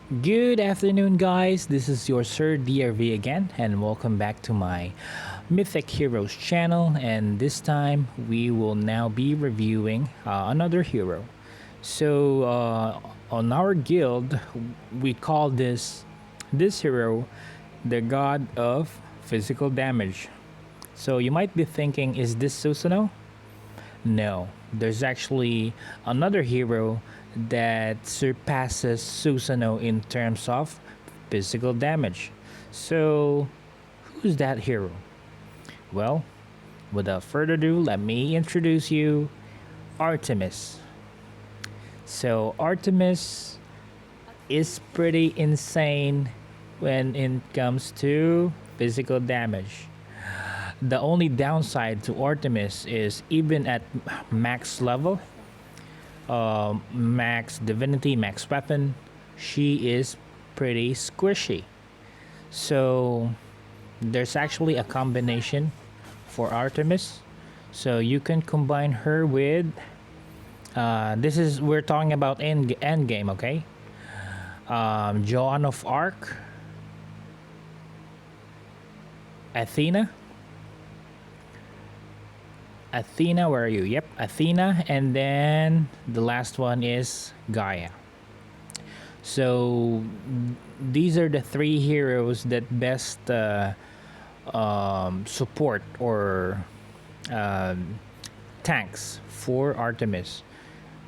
Good afternoon, guys. This is your Sir DRV again, and welcome back to my Mythic Heroes channel. And this time, we will now be reviewing another hero. On our guild, we call this hero the God of Physical Damage. So you might be thinking, is this Susanoo? No, there's actually another hero that surpasses Susanoo in terms of physical damage. So, who's that hero? Well, without further ado, let me introduce you Artemis. So, Artemis is pretty insane when it comes to physical damage. The only downside to Artemis is even at max level, max divinity, max weapon, she is pretty squishy. So there's actually a combination for Artemis. So you can combine her with we're talking about end game, okay? Joan of Arc, Athena. Athena, where are you? Yep, Athena, and then the last one is Gaia. So these are the three heroes that best support or tanks for Artemis.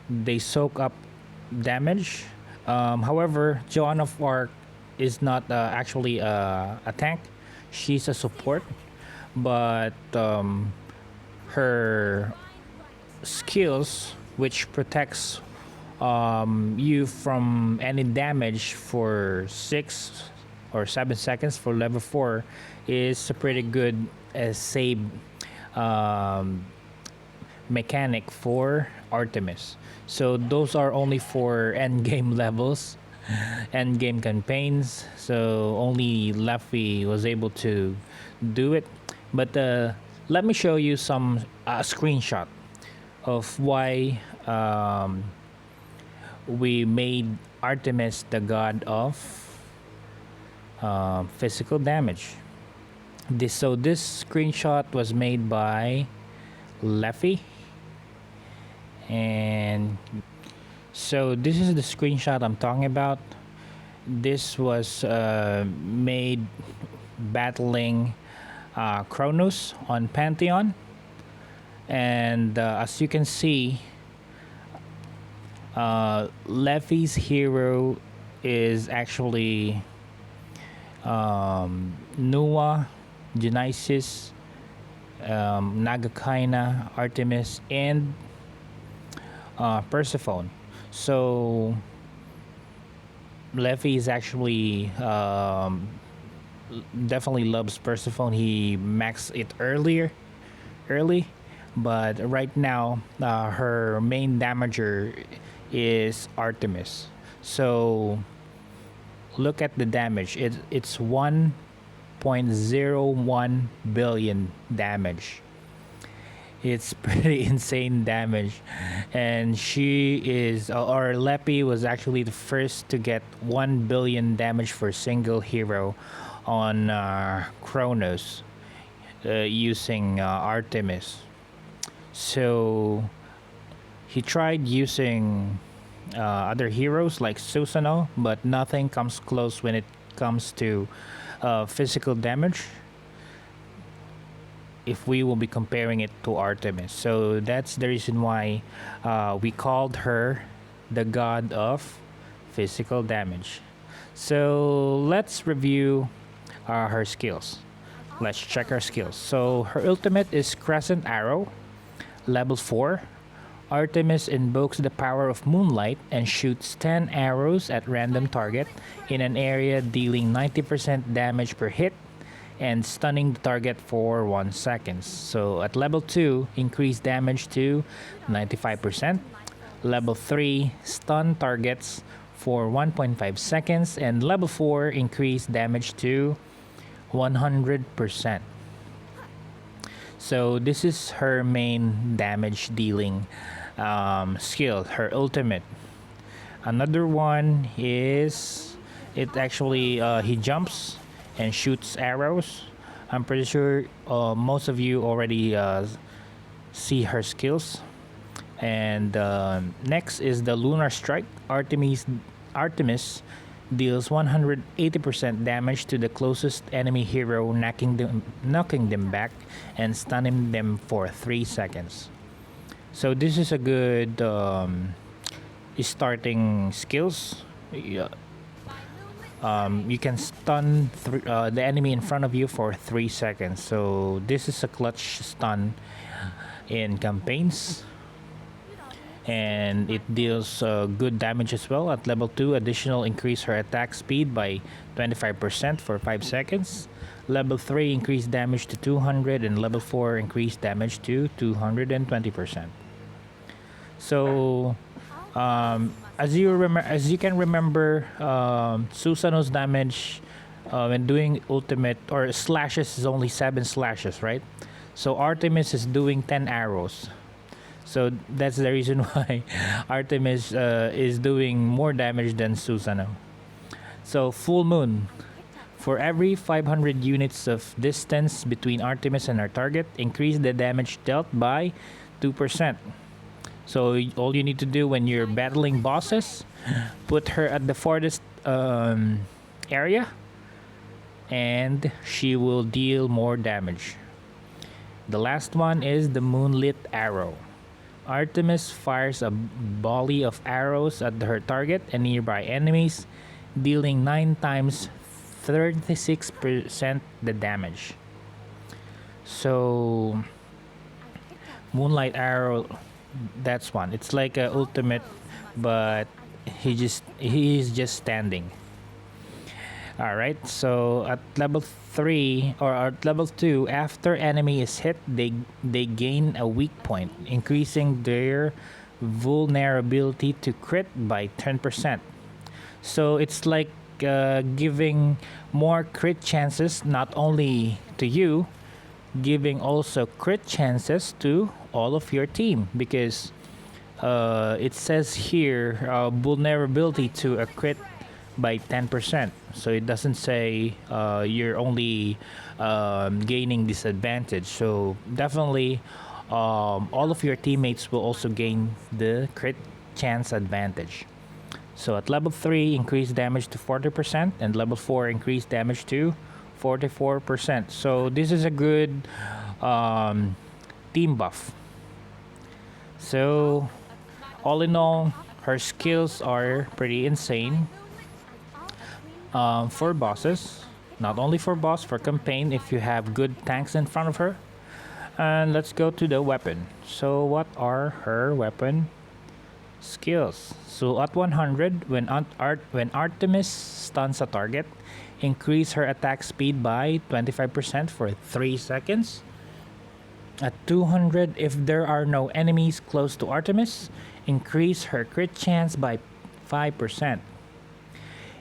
They soak up damage. However, Joan of Arc is not actually a tank. She's a support, but her skills, which protects you from any damage for 6 or 7 seconds for level 4, is a pretty good save um, mechanic for Artemis. So those are only for end game levels, end game campaigns. So only Luffy was able to do it. But let me show you some screenshot of why we made Artemis the god of physical damage. This screenshot was made by Leffy, and so this is the screenshot I'm talking about. This was made battling Kronos on Pantheon, and as you can see, Leffy's hero is actually Nua, Genesis, Nagakaina, Artemis, and Persephone. So Leffy is actually definitely loves Persephone. He maxed it early, but right now her main damager is Artemis. So look at the damage. It's 1.01 billion damage. It's pretty insane damage, and she is or Leppy was actually the first to get 1 billion damage for a single hero on Kronos using Artemis. So he tried using other heroes like Susanoo, but nothing comes close when it comes to physical damage if we will be comparing it to Artemis. So that's the reason why we called her the god of physical damage. So let's review her skills. Let's check her skills. So her ultimate is Crescent Arrow, level 4. Artemis invokes the power of moonlight and shoots 10 arrows at random target in an area, dealing 90% damage per hit and stunning the target for 1 second. So at level 2, increase damage to 95%. Level 3, stun targets for 1.5 seconds. And level 4, increase damage to 100%. So this is her main damage dealing skill, her ultimate. Another one is It actually he jumps and shoots arrows. I'm pretty sure most of you already see her skills. And next is the Lunar Strike. Artemis deals 180% damage to the closest enemy hero, knocking them back and stunning them for 3 seconds. So this is a good starting skills. Yeah. You can stun the enemy in front of you for 3 seconds. So this is a clutch stun in campaigns, and it deals good damage as well. At level 2, additional increase her attack speed by 25% for 5 seconds. Level 3, increase damage to 200, and level 4, increase damage to 220%. So as you can remember, Susanoo's damage when doing ultimate or slashes is only 7 slashes, right? So Artemis is doing 10 arrows. So that's the reason why Artemis is doing more damage than Susanoo. So Full Moon. For every 500 units of distance between Artemis and her target, increase the damage dealt by 2%. So all you need to do when you're battling bosses, put her at the farthest area, and she will deal more damage. The last one is the Moonlit Arrow. Artemis fires a volley of arrows at her target and nearby enemies, dealing 9 times 36% the damage. So Moonlight Arrow, that's one. It's like a ultimate, but he's just standing. All right. So at level 3 or at level 2, after enemy is hit, they gain a weak point, increasing their vulnerability to crit by 10%. So it's like giving more crit chances, not only to you, giving also crit chances to all of your team, because it says here vulnerability to a crit by 10%. So it doesn't say you're only gaining disadvantage. So definitely all of your teammates will also gain the crit chance advantage. So at level 3, increase damage to 40%, and level 4, increase damage to 44%. So this is a good team buff. So all in all, her skills are pretty insane for bosses. Not only for boss, for campaign if you have good tanks in front of her. And let's go to the weapon. So what are her weapon skills? So at 100, when Artemis stuns a target, increase her attack speed by 25% for 3 seconds. At 200, if there are no enemies close to Artemis, increase her crit chance by 5%.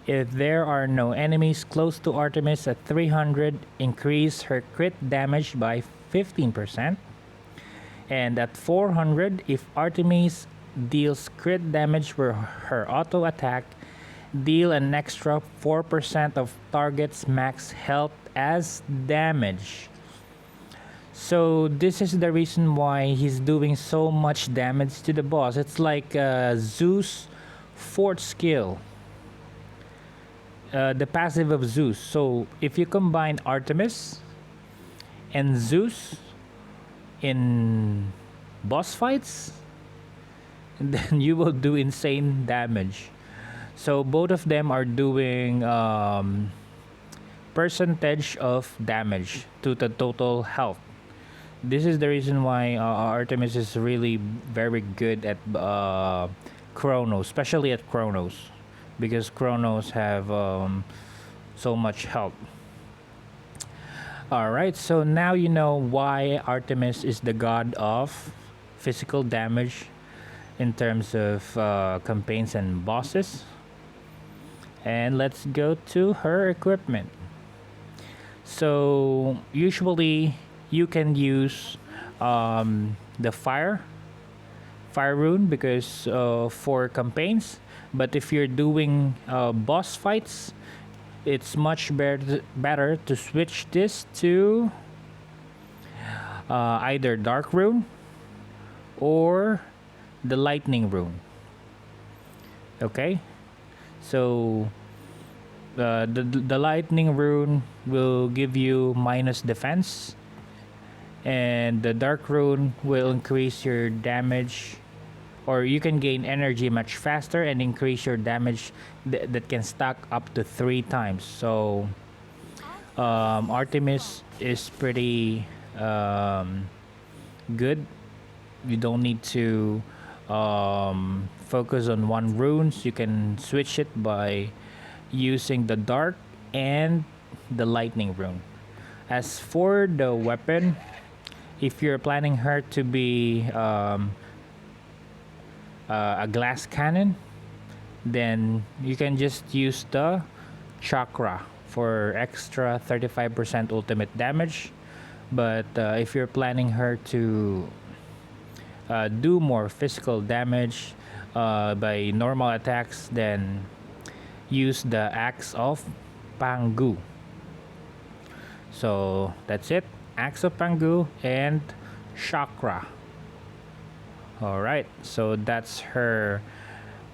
If there are no enemies close to Artemis at 300, increase her crit damage by 15%. And at 400, if Artemis deals crit damage with her auto attack, deal an extra 4% of target's max health as damage. So this is the reason why he's doing so much damage to the boss. It's like Zeus' 4th skill. The passive of Zeus. So if you combine Artemis and Zeus in boss fights, then you will do insane damage. So both of them are doing percentage of damage to the total health. This is the reason why Artemis is really very good at Chronos, especially at Chronos, because Chronos have so much health. Alright, so now you know why Artemis is the god of physical damage in terms of campaigns and bosses. And let's go to her equipment. So usually you can use the fire fire rune because for campaigns. But if you're doing boss fights, it's much better to switch this to either dark rune or the lightning rune. Okay, so the lightning rune will give you minus defense, and the dark rune will increase your damage, or you can gain energy much faster and increase your damage that can stack up to 3 times. So Artemis is pretty good. You don't need to focus on one runes. You can switch it by using the dark and the lightning rune. As for the weapon, if you're planning her to be a glass cannon, then you can just use the chakra for extra 35% ultimate damage. But if you're planning her to do more physical damage by normal attacks, then use the Axe of Pangu. So that's it. Axe of Pangu and chakra. Alright, so that's her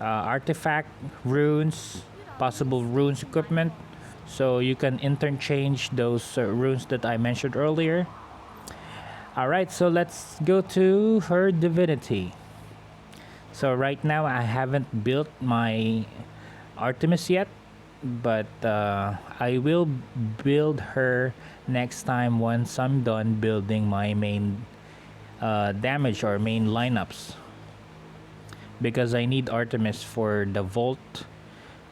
artifact, runes, possible runes equipment. So you can interchange those runes that I mentioned earlier. Alright, so let's go to her divinity. So right now I haven't built my Artemis yet, but I will build her next time once I'm done building my main damage or main lineups, because I need Artemis for the Volt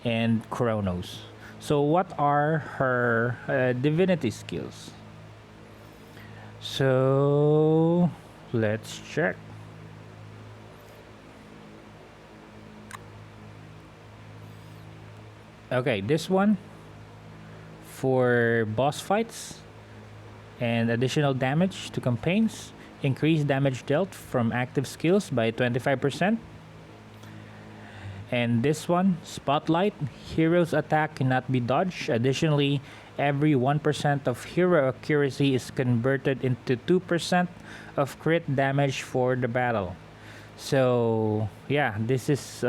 and Chronos. So what are her divinity skills? So let's check. Okay, this one for boss fights and additional damage to campaigns. Increase damage dealt from active skills by 25%. And this one, Spotlight, hero's attack cannot be dodged. Additionally, every 1% of hero accuracy is converted into 2% of crit damage for the battle. So yeah, this is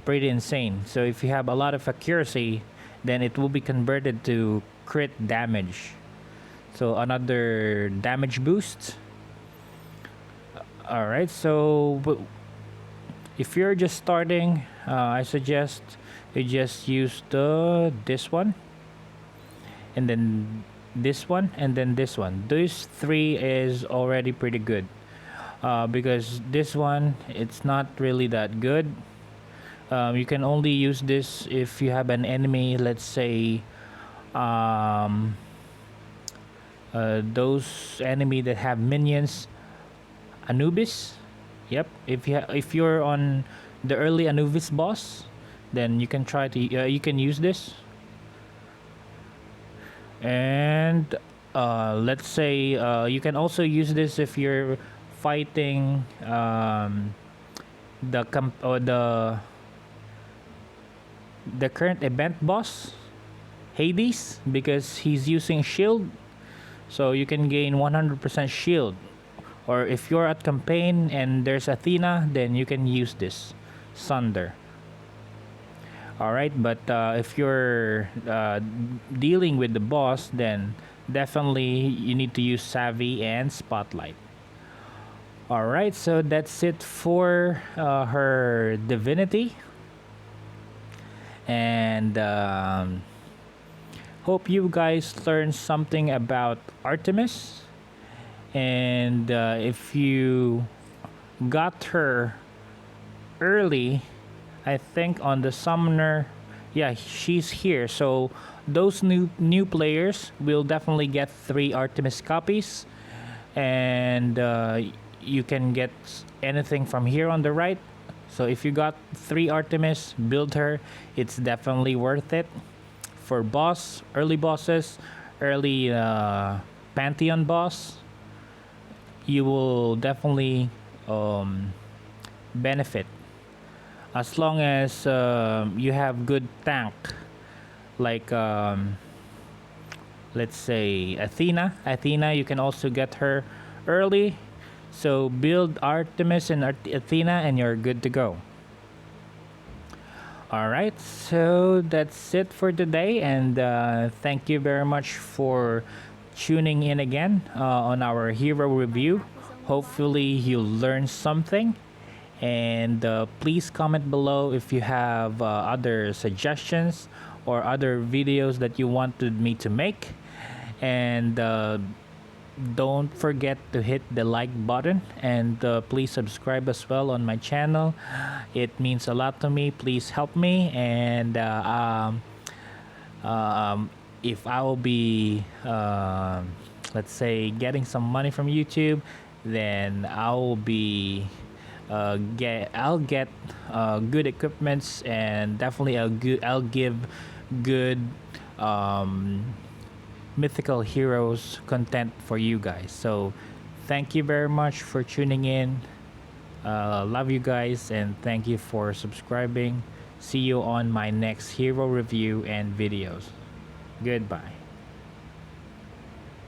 pretty insane. So if you have a lot of accuracy, then it will be converted to crit damage. So another damage boost. Alright, so if you're just starting, I suggest you just use this one, and then this one, and then this one. These 3 is already pretty good, because this one, it's not really that good. You can only use this if you have an enemy, let's say those enemy that have minions, Anubis. Yep, if you're on the early Anubis boss, then you can try to you can use this. And let's say you can also use this if you're fighting the current event boss, Hades, because he's using shield, so you can gain 100% shield. Or if you're at campaign and there's Athena, then you can use this Sunder. Alright, but if you're dealing with the boss, then definitely you need to use Savvy and Spotlight. Alright, so that's it for her divinity. And hope you guys learned something about Artemis. And if you got her early, I think on the summoner, yeah, she's here. So those new players will definitely get 3 Artemis copies, and you can get anything from here on the right. So if you got 3 Artemis, build her. It's definitely worth it for early bosses, early Pantheon boss. You will definitely benefit as long as you have good tank, like let's say Athena. You can also get her early, so build Artemis and Athena and you're good to go. All right, so that's it for today, and thank you very much for tuning in again on our hero review. Hopefully you learned something, and please comment below if you have other suggestions or other videos that you wanted me to make, and don't forget to hit the like button, and please subscribe as well on my channel. It means a lot to me. Please help me, and if I will be let's say getting some money from YouTube, then I'll get good equipments, and definitely I'll give good mythical heroes content for you guys. So thank you very much for tuning in. Love you guys, and thank you for subscribing. See you on my next hero review and videos. Goodbye.